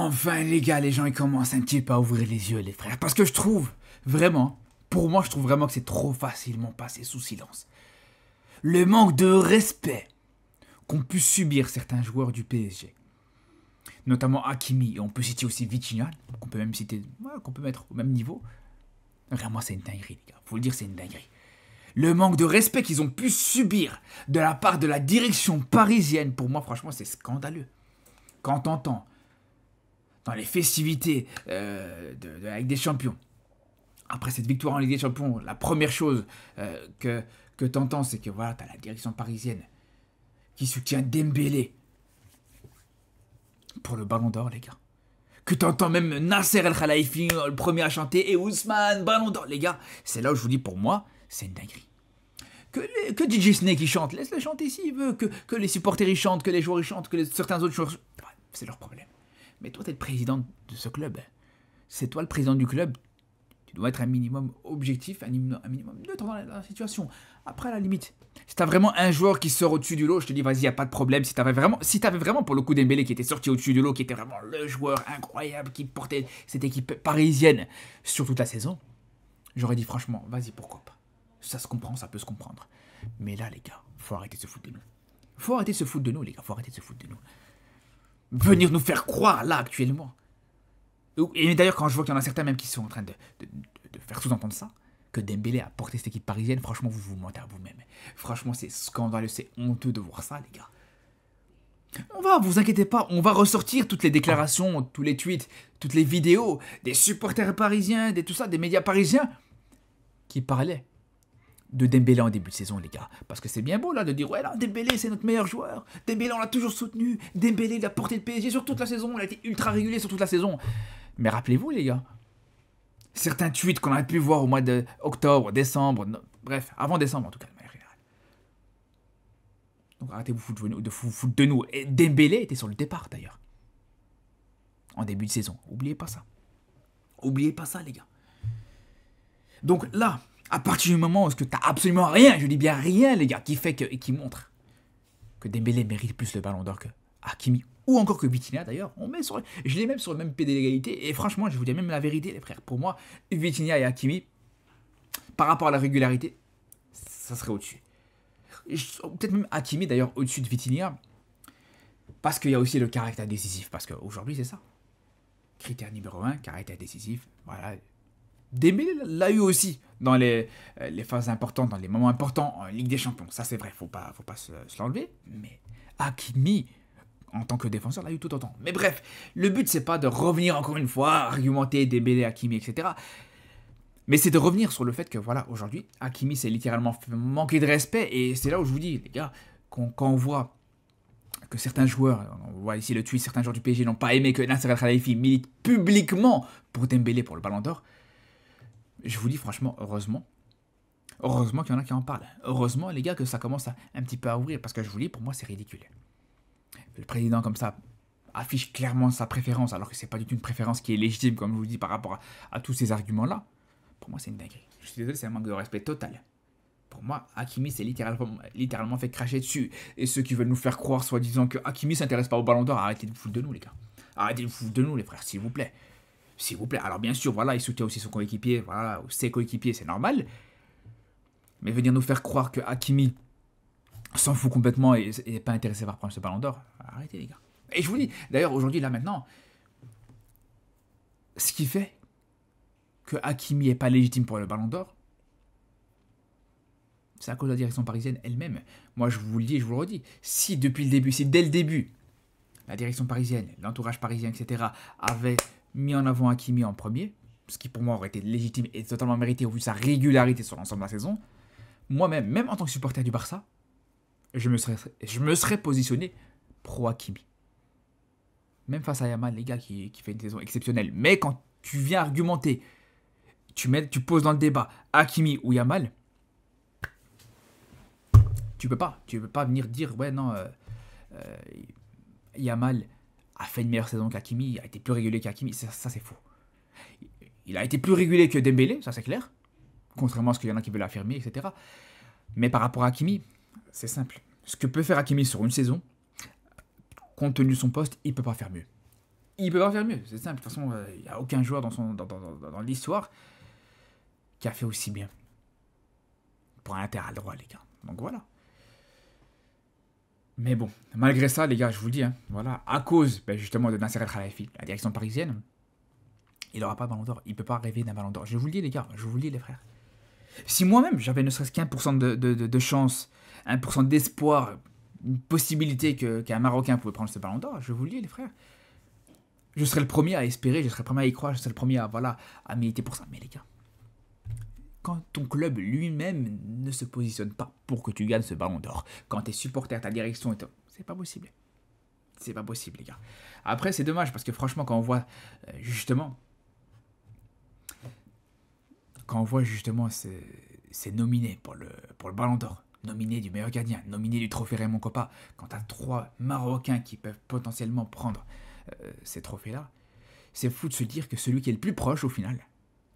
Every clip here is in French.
Enfin, les gars, les gens, ils commencent un petit peu à ouvrir les yeux, les frères. Parce que je trouve, vraiment, pour moi, je trouve vraiment que c'est trop facilement passé sous silence. Le manque de respect qu'ont pu subir certains joueurs du PSG. Notamment Hakimi, et on peut citer aussi Vitinha, qu'on peut même citer, ouais, qu'on peut mettre au même niveau. Vraiment, c'est une dinguerie, les gars. Faut le dire, c'est une dinguerie. Le manque de respect qu'ils ont pu subir de la part de la direction parisienne, pour moi, franchement, c'est scandaleux. Quand t'entends dans les festivités de la Ligue des Champions, après cette victoire en Ligue des Champions, la première chose que t'entends, c'est que voilà, t'as la direction parisienne qui soutient Dembélé pour le Ballon d'Or, les gars. Que t'entends même Nasser El Khelaifi, le premier à chanter, et Ousmane, Ballon d'Or, les gars. C'est là où je vous dis, pour moi, c'est une dinguerie. Que DJ Snake il chante, laisse-le chanter s'il veut. Que les supporters ils chantent, que les joueurs ils chantent, que certains autres joueurs... Ouais, c'est leur problème. Mais toi, t'es le président de ce club. C'est toi le président du club. Tu dois être un minimum objectif, un minimum neutre dans la situation. Après, à la limite, si t'as vraiment un joueur qui sort au-dessus du lot, je te dis, vas-y, y a pas de problème. Si t'avais vraiment pour le coup Dembélé qui était sorti au-dessus du lot, qui était vraiment le joueur incroyable qui portait cette équipe parisienne sur toute la saison, j'aurais dit franchement, vas-y, pourquoi pas. Ça se comprend, ça peut se comprendre. Mais là, les gars, faut arrêter de se foutre de nous. Faut arrêter de se foutre de nous, les gars, faut arrêter de se foutre de nous. Venir nous faire croire, là, actuellement. Et d'ailleurs, quand je vois qu'il y en a certains même qui sont en train de faire sous-entendre ça, que Dembélé a porté cette équipe parisienne, franchement, vous vous mentez à vous-même. Franchement, c'est scandaleux, c'est honteux de voir ça, les gars. Vous inquiétez pas, on va ressortir toutes les déclarations, tous les tweets, toutes les vidéos des supporters parisiens, tout ça, des médias parisiens qui parlaient de Dembélé en début de saison, les gars. Parce que c'est bien beau, là, de dire, ouais, là, Dembélé, c'est notre meilleur joueur. Dembélé, on l'a toujours soutenu. Dembélé, il a porté le PSG sur toute la saison. Il a été ultra régulier sur toute la saison. Mais rappelez-vous, les gars, certains tweets qu'on a pu voir au mois d'octobre, décembre, bref, avant décembre, en tout cas, de manière générale. Donc, arrêtez de vous foutre de nous. Et Dembélé était sur le départ, d'ailleurs. En début de saison. Oubliez pas ça. Oubliez pas ça, les gars. Donc, là... À partir du moment où tu n'as absolument rien, je dis bien rien, les gars, qui montre que Dembélé mérite plus le ballon d'or que Hakimi, ou encore que Vitinha d'ailleurs, je les mets même sur le même pied d'égalité, et franchement, je vous dis même la vérité, les frères. Pour moi, Vitinha et Hakimi, par rapport à la régularité, ça serait au-dessus. Peut-être même Hakimi d'ailleurs au-dessus de Vitinha, parce qu'il y a aussi le caractère décisif, parce qu'aujourd'hui, c'est ça. Critère numéro 1, caractère décisif, voilà. Dembélé l'a eu aussi dans les phases importantes, dans les moments importants en Ligue des Champions. Ça, c'est vrai, faut pas se l'enlever. Mais Hakimi, en tant que défenseur, l'a eu tout autant. Mais bref, le but, c'est pas de revenir encore une fois, argumenter Dembélé, Hakimi, etc. Mais c'est de revenir sur le fait que, voilà, aujourd'hui, Hakimi, c'est littéralement manquer de respect. Et c'est là où je vous dis, les gars, quand on voit que certains joueurs, on voit ici le tweet, certains joueurs du PSG n'ont pas aimé que Nasser El Khelaifi milite publiquement pour Dembélé pour le Ballon d'Or. Je vous dis franchement, heureusement qu'il y en a qui en parlent. Heureusement, les gars, que ça commence un petit peu à ouvrir. Parce que je vous dis, pour moi, c'est ridicule. Le président, comme ça, affiche clairement sa préférence, alors que c'est pas du tout une préférence qui est légitime, comme je vous dis, par rapport à tous ces arguments-là. Pour moi, c'est une dinguerie. Je suis désolé, c'est un manque de respect total. Pour moi, Hakimi s'est littéralement fait cracher dessus. Et ceux qui veulent nous faire croire, soi-disant, que Hakimi s'intéresse pas au Ballon d'Or, arrêtez de vous foutre de nous, les gars. Arrêtez de vous foutre de nous, les frères, s'il vous plaît. S'il vous plaît. Alors bien sûr, voilà, il soutient aussi son coéquipier, voilà, ses coéquipiers, c'est normal. Mais venir nous faire croire que Hakimi s'en fout complètement et n'est pas intéressé par prendre ce ballon d'or, arrêtez les gars. Et je vous dis, d'ailleurs aujourd'hui, là maintenant, ce qui fait que Hakimi n'est pas légitime pour le ballon d'or, c'est à cause de la direction parisienne elle-même. Moi je vous le dis et je vous le redis, si depuis le début, si dès le début, la direction parisienne, l'entourage parisien, etc., avait mis en avant Hakimi en premier, ce qui pour moi aurait été légitime et totalement mérité au vu de sa régularité sur l'ensemble de la saison, moi-même, même en tant que supporter du Barça, je me serais positionné pro-Hakimi. Même face à Yamal, les gars, qui fait une saison exceptionnelle. Mais quand tu viens argumenter, tu poses dans le débat Hakimi ou Yamal, tu peux pas venir dire, ouais, non, Yamal a fait une meilleure saison qu'Hakimi, a été plus régulier qu'Hakimi, ça c'est faux. Il a été plus régulier que Dembélé, ça c'est clair, contrairement à ce qu'il y en a qui veulent affirmer, etc. Mais par rapport à Hakimi, c'est simple. Ce que peut faire Hakimi sur une saison, compte tenu de son poste, il peut pas faire mieux. il peut pas faire mieux. C'est simple. De toute façon, il n'y a aucun joueur dans l'histoire qui a fait aussi bien. Pour un latéral droit, les gars. Donc voilà. Mais bon, malgré ça, les gars, je vous le dis, hein, voilà, à cause justement de Nasser El Khelaifi, la direction parisienne, il n'aura pas de ballon d'or. Il ne peut pas rêver d'un ballon d'or. Je vous le dis, les gars, je vous le dis, les frères. Si moi-même, j'avais ne serait-ce qu'1% de chance, 1% d'espoir, une possibilité qu'un Marocain pouvait prendre ce ballon d'or, je vous le dis, les frères, je serais le premier à espérer, je serais le premier à y croire, je serais le premier à militer pour ça. Mais les gars, quand ton club lui-même ne se positionne pas pour que tu gagnes ce ballon d'or, quand tes supporters, ta direction, c'est pas possible. C'est pas possible, les gars. Après, c'est dommage parce que franchement, quand on voit justement ces nominés pour le ballon d'or, nominés du meilleur gardien, nominés du trophée Raymond Kopa, quand tu as 3 Marocains qui peuvent potentiellement prendre ces trophées-là, c'est fou de se dire que celui qui est le plus proche au final,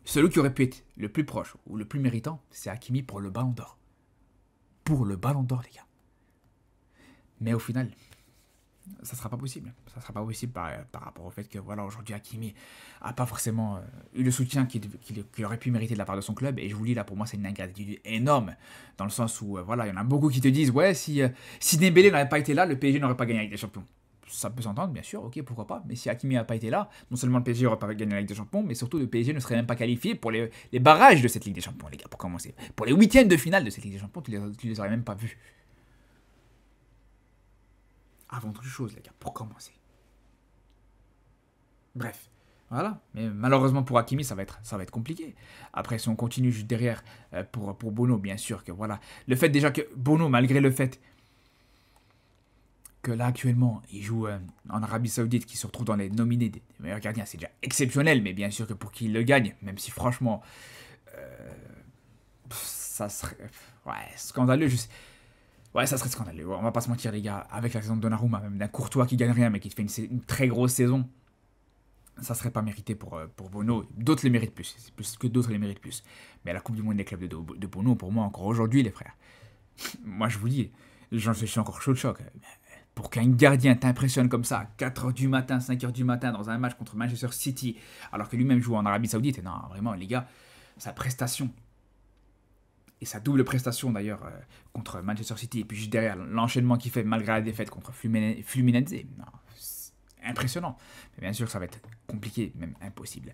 celui qui aurait pu être le plus proche ou le plus méritant, c'est Hakimi pour le ballon d'or. Pour le ballon d'or, les gars. Mais au final, ça sera pas possible. Ça sera pas possible par rapport au fait que voilà, aujourd'hui Hakimi a pas forcément eu le soutien qu'il aurait pu mériter de la part de son club. Et je vous dis là, pour moi, c'est une ingratitude énorme. Dans le sens où, voilà, il y en a beaucoup qui te disent, ouais, si Dembélé n'aurait pas été là, le PSG n'aurait pas gagné avec des champions. Ça peut s'entendre, bien sûr, ok, pourquoi pas. Mais si Hakimi n'a pas été là, non seulement le PSG n'aurait pas gagné la Ligue des Champions, mais surtout le PSG ne serait même pas qualifié pour les barrages de cette Ligue des Champions, les gars, pour commencer. Pour les huitièmes de finale de cette Ligue des Champions, tu les aurais même pas vus. Avant toute chose, les gars, pour commencer. Bref, voilà. Mais malheureusement pour Hakimi, ça va être compliqué. Après, si on continue juste derrière pour Bono, bien sûr que voilà. Le fait déjà que Bono, malgré le fait que là actuellement il joue en Arabie Saoudite, qui se retrouve dans les nominés des meilleurs gardiens, c'est déjà exceptionnel, mais bien sûr que pour qu'il le gagne, même si franchement ça serait scandaleux, ouais, ça serait scandaleux, on va pas se mentir les gars, avec la saison de Donnarumma, même d'un Courtois qui gagne rien mais qui fait une très grosse saison, ça serait pas mérité pour Bono. D'autres les méritent plus, c'est plus que d'autres les méritent plus, mais la Coupe du Monde des clubs de Bono, pour moi encore aujourd'hui les frères, moi je vous dis, j'en suis encore chaud de choc. Pour qu'un gardien t'impressionne comme ça, à 4h du matin, 5h du matin, dans un match contre Manchester City, alors que lui-même joue en Arabie Saoudite, et non, vraiment, les gars, sa prestation, et sa double prestation d'ailleurs, contre Manchester City, et puis juste derrière, l'enchaînement qu'il fait malgré la défaite contre Fluminense, non, c'est impressionnant. Mais bien sûr que ça va être compliqué, même impossible.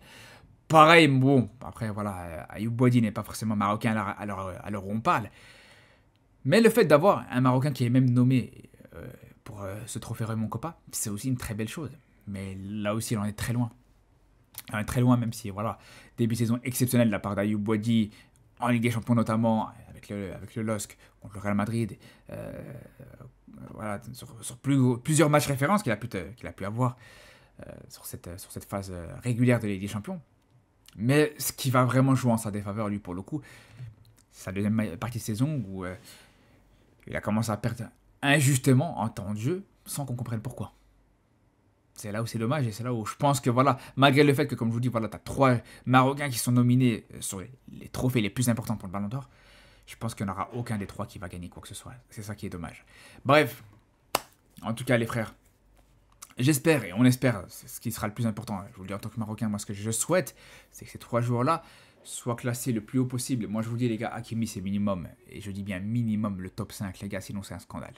Pareil, bon, après, voilà, Ayoub Boadi n'est pas forcément marocain à l'heure où on parle, mais le fait d'avoir un Marocain qui est même nommé pour ce trophée Raymond Kopa, c'est aussi une très belle chose. Mais là aussi, il en est très loin. Il en est très loin, même si, voilà, début de saison exceptionnel de la part d'Ayoub Boadi, en Ligue des Champions notamment, avec le LOSC contre le Real Madrid, voilà, sur plusieurs matchs références qu'il a pu avoir sur cette phase régulière de Ligue des Champions. Mais ce qui va vraiment jouer en sa défaveur, lui, pour le coup, c'est sa deuxième partie de saison où il a commencé à perdre injustement en temps de jeu, sans qu'on comprenne pourquoi. C'est là où c'est dommage, et c'est là où je pense que, voilà, malgré le fait que, comme je vous dis, voilà, tu as 3 Marocains qui sont nominés sur les trophées les plus importants pour le Ballon d'Or, je pense qu'il n'y en aura aucun des 3 qui va gagner quoi que ce soit. C'est ça qui est dommage. Bref, en tout cas, les frères, j'espère, et on espère, c'est ce qui sera le plus important, je vous le dis en tant que Marocain, moi ce que je souhaite, c'est que ces 3 joueurs-là soient classés le plus haut possible. Moi je vous dis les gars, Hakimi c'est minimum, et je dis bien minimum le top 5 les gars, sinon c'est un scandale.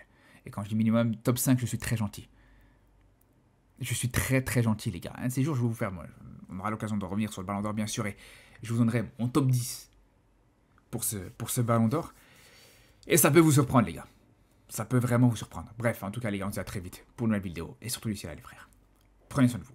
Et quand je dis minimum top 5, je suis très gentil. Je suis très très gentil les gars. Un de ces jours je vais vous faire, on aura l'occasion de revenir sur le Ballon d'Or bien sûr, et je vous donnerai mon top 10 pour ce Ballon d'Or. Et ça peut vous surprendre les gars. Ça peut vraiment vous surprendre. Bref, en tout cas les gars, on se dit à très vite pour une nouvelle vidéo. Et surtout d'ici là les frères, prenez soin de vous.